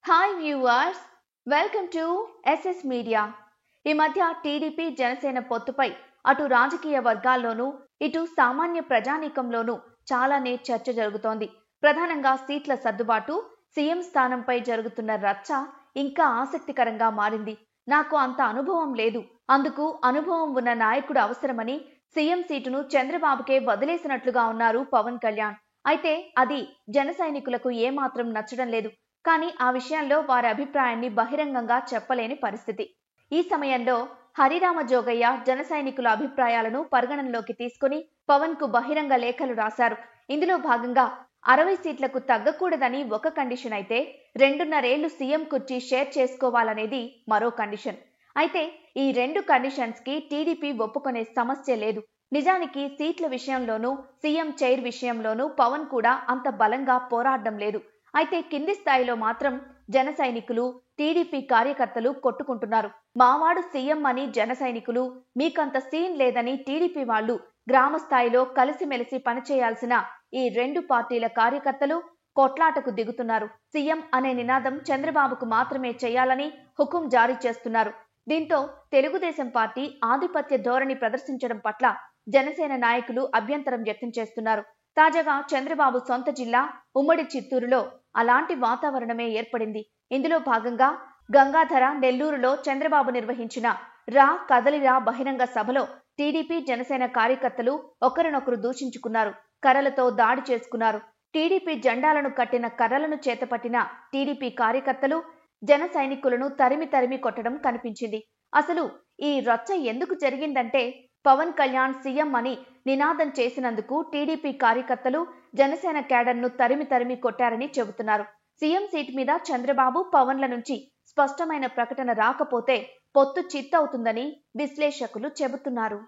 Hi viewers, welcome to SS media. ఈ మధ్య TDP Janasena పొత్తుపై అటు రాజకీయ వర్గాల్లోనూ ఇటు సామాన్య ప్రజానీకంలోనూ చాలానే చర్చ జరుగుతోంది. ప్రధానంగా సీట్ల సర్దుబాటు, సీఎం స్థానంపై జరుగుతున్న రచ్చ ఇంకా ఆసక్తికరంగా మారింది. నాకు అంత అనుభవం లేదు, అందుకు అనుభవం ఉన్న నాయకుడు అవసరమని సీఎం సీటును చంద్రబాబుకే వదిలేసినట్లుగా ఉన్నారు పవన్ కళ్యాణ్. అయితే అది జన సైనికులకు ఏమాత్రం నచ్చడం లేదు. కానీ ఆ విషయంలో వారి అభిప్రాయాన్ని బహిరంగంగా చెప్పలేని పరిస్థితి. ఈ సమయంలో హరిరామ జోగయ్య జన సైనికుల అభిప్రాయాలను పరిగణనలోకి తీసుకుని పవన్ కు బహిరంగ లేఖలు రాశారు. ఇందులో భాగంగా 60 సీట్లకు తగ్గకూడదని ఒక కండిషన్ అయితే 2.5 ఏళ్లు సీఎం కుర్చీ షేర్ చేసుకోవాలనేది మరో కండిషన్. అయితే ఈ 2 కండిషన్స్ కి టీడీపీ ఒప్పుకునే సమస్య లేదు. నిజానికి సీట్ల విషయంలోనూ సీఎం చైర్ విషయంలోనూ పవన్ కూడా అంత బలంగా పోరాడడం లేదు. అయితే కింది స్థాయిలో మాత్రం జన సైనికులు, టీడీపీ కార్యకర్తలు కొట్టుకుంటున్నారు. మావాడు సీఎం అని జన సైనికులు, మీకంత సీన్ లేదని టీడీపీ వాళ్ళు గ్రామ స్థాయిలో కలిసిమెలిసి పనిచేయాల్సిన ఈ 2 పార్టీల కార్యకర్తలు కొట్లాటకు దిగుతున్నారు. సీఎం అనే నినాదం చంద్రబాబుకు మాత్రమే చేయాలని హుకుం జారీ చేస్తున్నారు. దీంతో తెలుగుదేశం పార్టీ ఆధిపత్య ధోరణి ప్రదర్శించడం పట్ల జనసేన నాయకులు అభ్యంతరం వ్యక్తం చేస్తున్నారు. తాజాగా చంద్రబాబు సొంత జిల్లా ఉమ్మడి చిత్తూరులో అలాంటి వాతావరణమే ఏర్పడింది. ఇందులో భాగంగా గంగాధర, నెల్లూరులో చంద్రబాబు నిర్వహించిన రా కదలిరా బహిరంగ సభలో టీడీపీ జనసేన కార్యకర్తలు ఒకరినొకరు దూషించుకున్నారు, కర్రలతో దాడి చేసుకున్నారు. టీడీపీ జెండాలను కట్టిన కర్రలను చేతపట్టిన టీడీపీ కార్యకర్తలు జన సైనికులను తరిమి కొట్టడం కనిపించింది. అసలు ఈ రచ్చ ఎందుకు జరిగిందంటే పవన్ కళ్యాణ్ సీఎం అని నినాదం చేసినందుకు టీడీపీ కార్యకర్తలు జనసేన క్యాడర్ను తరిమి కొట్టారని చెబుతున్నారు. సీఎం సీట్ మీద చంద్రబాబు, పవన్ల నుంచి స్పష్టమైన ప్రకటన రాకపోతే పొత్తు చిత్తవుతుందని విశ్లేషకులు చెబుతున్నారు.